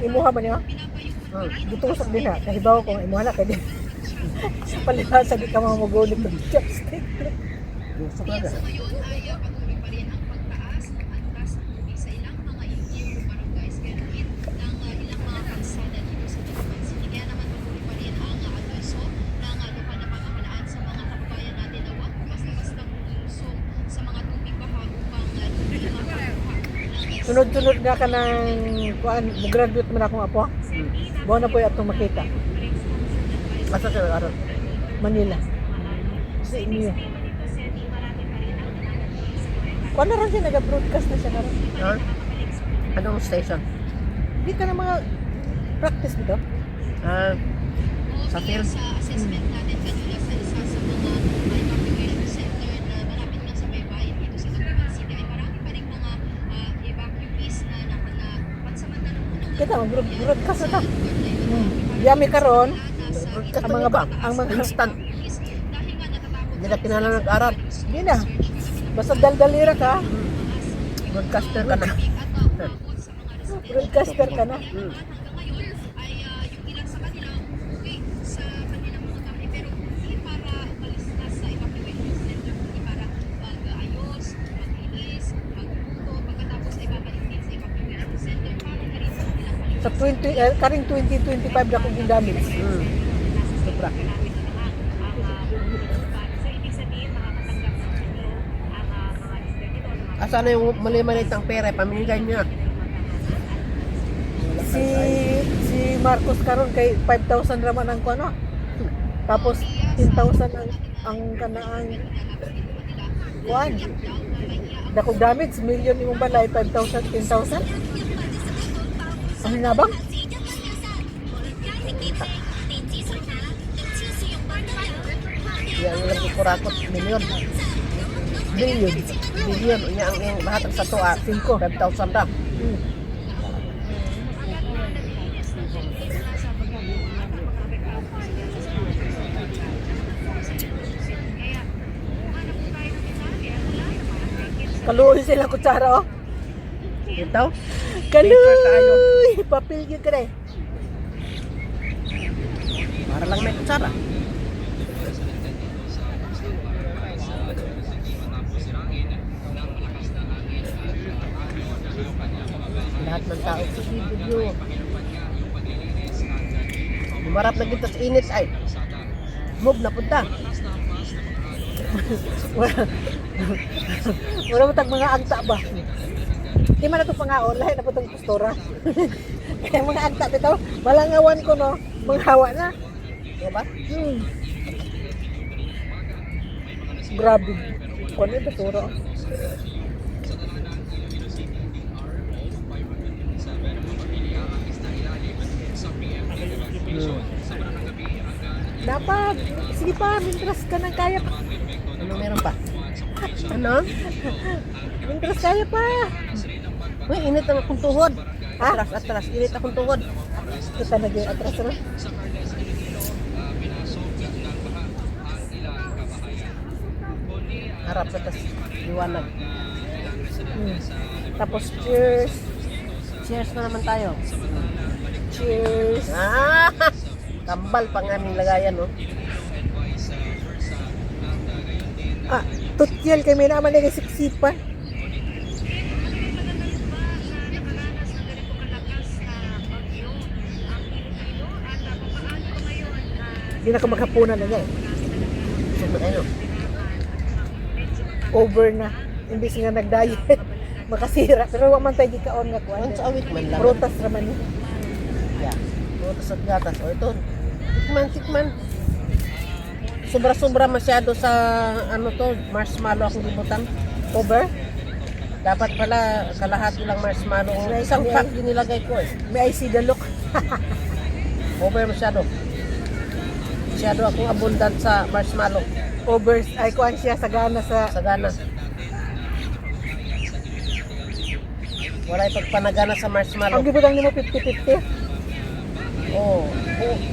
imuha ba niya? Gitusok din ha. Kahibaw ko imuha na kay din. Palibasa di ka mamagulit ng chopstick. Gusto ka na. Sunod-sunod na ka ng kuan, mag-graduate man akong apo. Buwan na po yung atong makita. Asa ka nag-aral? Manila. Sa inyo. Kuan na rin siya, nag-broadcast na siya karon. Ha? Anong station? Hindi ka na mga practice dito. Ah, sa field? Assessment natin kanina sa isa sa mga evacuation center na malapit lang sa Baybayin dito sa Tacloban City ay marami pa rin mga evacuees na pansamantala muna Kita, mag-broadcast na ta. Yami karon Broadcast ang mga ba? ang mga Instant. dahil nga natatakot Hindi na kinala nag-aral. Hindi na. Basta daldalira ka, Broadcaster ka na. broadcaster ka na. hanggang ngayon ay yung ilan sa kanila umuwi sa kanilang mga bahay pero hindi para umalis na sa evacuation center kundi para mag-ayos, maglinis, magluto pagkatapos ay babalik din sa evacuation center para na rin sa kanilang Sa 20 karing 2025 na kong ginamit. Sobra. Asa na yung mali-maliit ng pera? Paminggan niya. Si Marcos karon kay 5,000 raman ang kuno. Tapos 10,000 ang kanaang kuan. Dako damage million imong balay 5,000 10,000. Ano na bang? Yang ilang kukurakot, milyon. Billion. Milyon. Unya ang iyang bahatag sa tuwa. 5,000 ra. Kaluoy sila kutsara oh. Ito? Kaluoy! Papel yun ka na eh. Para lang may kutsara. Lahat ng tao sa video. Bumarap na kita sa init ay. Move na punta. Wala mo tag mga agta ba? Di man na ito pangaon, lahat na po itong postura. Kaya mga agta bitaw, malangawan ko no, manghawa na. Diba? Grabe. Kung ano postura? Dapat, sige pa, mintras ka ng kaya pa. Ano meron pa? Ano? Mintras kaya pa. Uy, init ang akong tuhod. Ha? Atras, init akong tuhod. Kita na dyan, atras na. Harap sa tas liwanag. Tapos, cheers. Cheers na naman tayo. Cheers. Ah! Kambal pang aming lagayan, no? Ah, tutyal kay may naman na siksipan. Hindi na ka maghapunan na niya eh. So, ano? Over na. Imbis nga nag-diet. Makasira. Pero wag man tayo di kaon nga kuan. Once a week man lang. Prutas raman ni. Yeah. Prutas at gatas. O ito. Tikman. Sobra-sobra masyado sa ano to, marshmallow akong gibutan. Over. Dapat pala kalahati lang marshmallow. Isang pack din nilagay ko eh. May I see the look. Over masyado. Masyado akong abundant sa marshmallow. Over. Ay kuan siya sagana sa Sagana. Wala ipagpanagana sa marshmallow. ang gibutang nimo 50-50. Oh,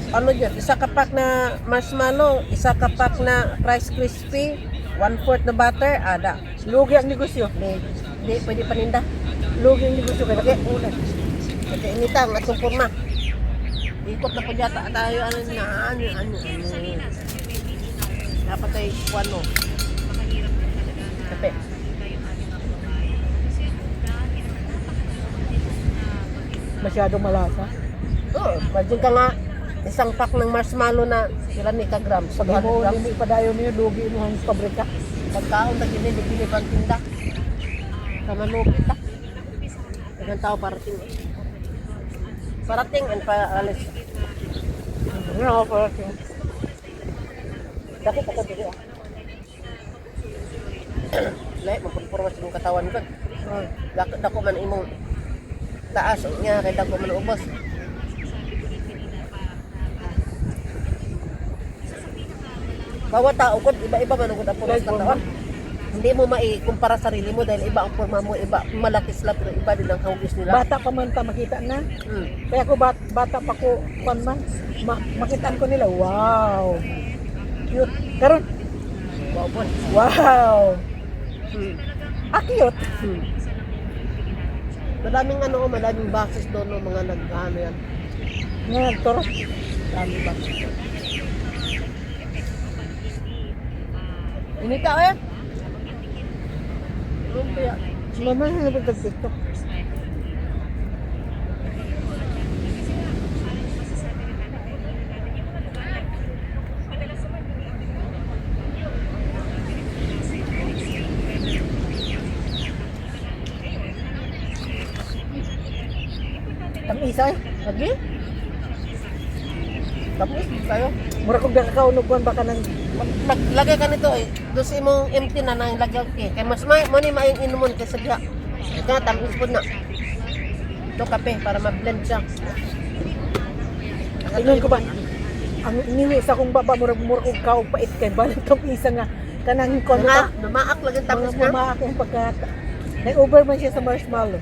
ano dyan? Isa ka pack na marshmallow, isa ka pack na Rice Crispy, 1/4 na butter, ada. Lugi ang negosyo. Hindi pwede paninda. Lugi ang negosyo kay okay. Ulan. Nagkainita ang atong forma. Ikot na po yata tayo, ano. Dapat ay kuwano. Kape. Masyadong malasa. Oo, imagine ka nga, isang pack ng marshmallow na ilan ni ka-gram? Pag mo, hindi padayon niyo, lugi mo ang pabrika. Pagkaon na ginili pang tinda. Kamalupit ah. Ilang tao parating. Parating and paalis. No, parang Dako pa ko dito ah. Lahat, magpapurwas yung katawan ko. Dako man imong taas nga kay dako man ubos. Bawat tao ko, iba-iba man ang puros ng taon. Hindi mo maikumpara sarili mo dahil iba ang forma mo, iba malaki sila pero iba din ang hugis nila. bata pa man ta makita na. Hmm. Kaya ako bata pa ko kwan man, makitaan ko nila. Wow. Cute. Karon, Wow po. wow. Hmm. Cute. Hmm. Madaming madaming basis doon no, mga nag-ano yan. Ngayon, toro. Dami ba? Inita eh. Lumpia. Mama na nagpagdagdito. Tamis ay. Lagi? Tapos tayo. Mura kong nakakaunuguan baka nang Lagay ka nito eh. Doon sa imong empty na nang lagay eh. Kaya mas mo ni maayong inumon kaysa diha. Kaya tamis po na. Ito kape para ma-blend siya. tingnan ko ba? Ang iniwi sa kong baba mura kong kaog pait kay balik tong isa nga kanang kon Nga, namaak lang yung tamis mga na. mamaak yung pagkata. Nag-over man siya sa marshmallow.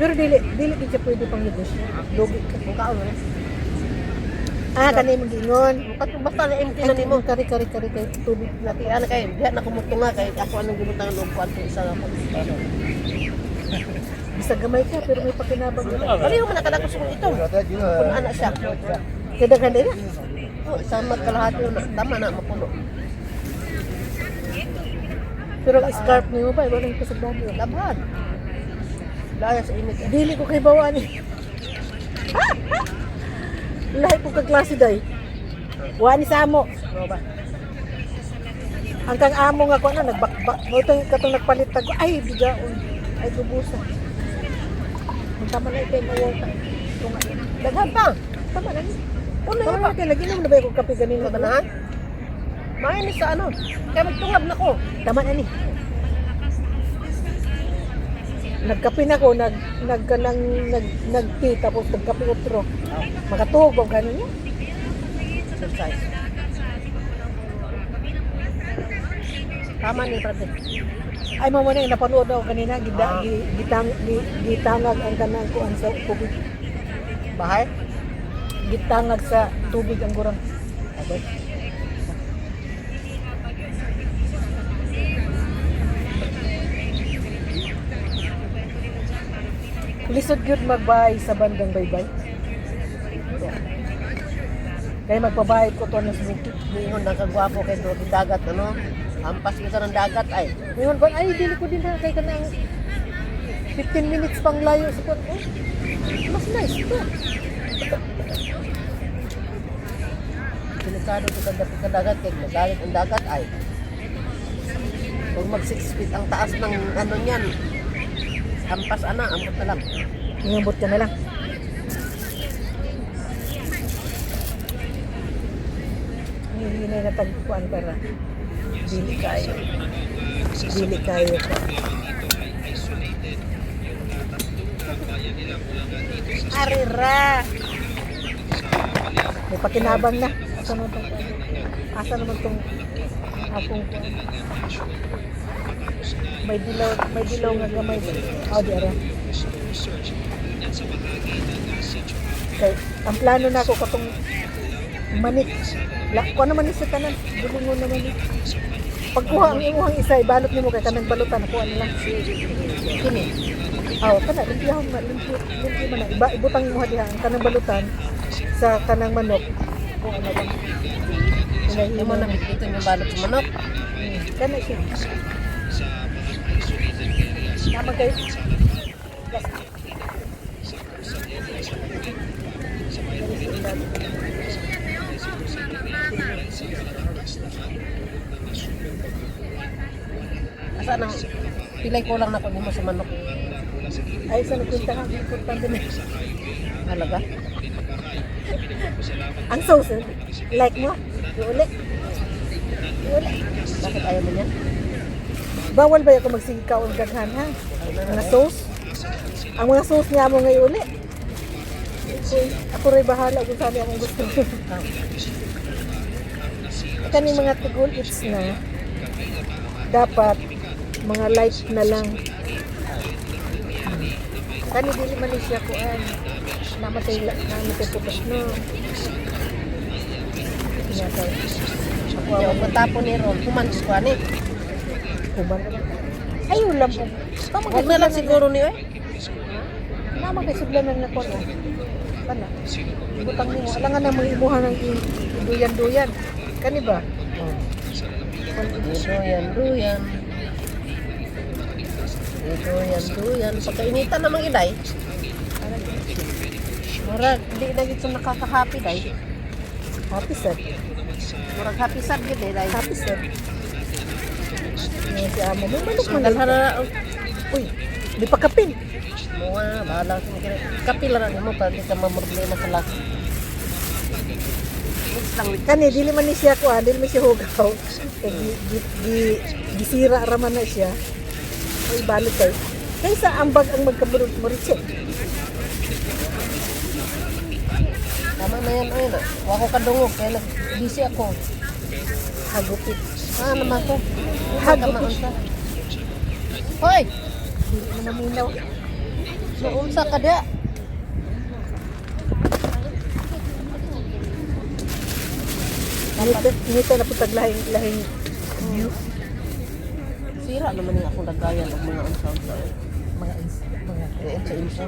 Pero dili din siya pwede pang lubos. Lugi ka. Kung kaon na. Kanay mong gingon. Basta na empty na nimo. Kari tubig. Nati ana kay diha na kumutunga kay ako anong gibutangan og kwanto isa ako. Bisa gamay ka pero may pakinabang ka. Ano yung nakadako sa ito? Kung ana siya. Kada ka na. Oh, isa magkalahati na. Tama na mapuno. Pero ang scarf niyo ba wala yung kasagdado. Labhan. Daya sa init. Dili ko kay bawaan eh. Lahi ko kag klase day. Wani sa amo. Ano ba? Ang kang amo nga ko na nagbakbak. Mo itong katong nagpalit ko. Ay bigaon. Ay dubusa. Ang tama na ito yung tunga. Daghan pa. Tama na ni. Una nga pa kay lagi na ba ko kape ganino Ano ba na? Mainis sa ano? Kaya magtungab na ko. Tama na ni. Nagkape na ko, nag-tea, tapos nagkape otro. Makatuhog ba gano'n niya? Exercise. Tama ni brother. Ay, mama na, napanood ako kanina, gitangag ang kanang kuan sa tubig. Bahay? Gitangag sa tubig ang gurang. Okay. Lisod gyud magbahay sa bandang baybay. Kaya magpabahay ko to ng bukid. Mingon na kagwapo kay doon dagat ano? Ampas kita ng dagat ay. Ngayon ko, ay, dili ko din ha, kay kanang 15 minutes pang layo sa kon. Mas nice to. Delikado ito sa dagat kay magalit ang dagat ay. Kung mag 6 feet ang taas ng ano niyan. Ampas ana, ambot na lang. Ingambot ka na lang. Hindi na natagpuan para dili kayo. Dili kayo ko. Arira! May pakinabang na. Asa naman tong akong kuan. May dilaw nga gamay. Oh, di ara. Okay, ang plano na ako katong manik. Kuha naman ni sa tanan. Bulingon naman ni. Pagkuha ang imuhang isa, ibalot nimo kay kanang balutan. Kuha na lang. Kini. Aw, kana limpyahon man, limpyo man na. Iba ibutang mo diha ang kanang balutan sa kanang manok. Kung ano ba. Hindi mo na dito yung balot sa manok. Kana siya. Tama guys. Asa nang pilay ko lang na kunin mo sa manok. Ay, sa nakunta ka, importante na. Halaga? Ang sauce, like mo, iuli. Iuli. Bakit ayaw mo niya? Bawal ba ako magsikaw ang gaghan, ha? Mga sauce. Ang mga sauce niya mo ngayon uli. Ako rin bahala kung saan akong gusto. Kaning mga tigol, it's na. Dapat, mga light na lang. Kani dili man siya kuan. Namatay putas no. Pinatay. Ako Ayaw ang mo tapon ni Ron. Kuman ko ani. kuman. Ayun lang po. Huwag na lang siguro ni oy. Nama kay suglanan na ko no. Kana. Butang niya. Alangan na mga imuhan ng duyan-duyan. Kani ba? Duyan. Duyan. Pagkainitan namang iday. Murag, di na gito nakaka-happy day. Happy sad. Murag happy sad gid day. Happy sad. Ngayon si amo mo. Manok man. Dalhan na, Uy, di pa kapin. mga bahala sa mga kapilaran mo para di ka mamroblema sa last. Next lang. Kani, dili man ni siya kuha, dili man siya hugaw. Gisira raman na siya. Ay, balot kayo. Kaysa ambag ang magkaburot-muritse. Tama na yan, ay na. Huwag ko kadungog, kaya busy ako. Hagupit. Naman ko. Hagupit. Hoy! Dili na maminaw. Naunsa ka da? Ngita na po taglahing view. Sira naman yung akong dagayan ng mga unsa-unsa. Mga Sa insa.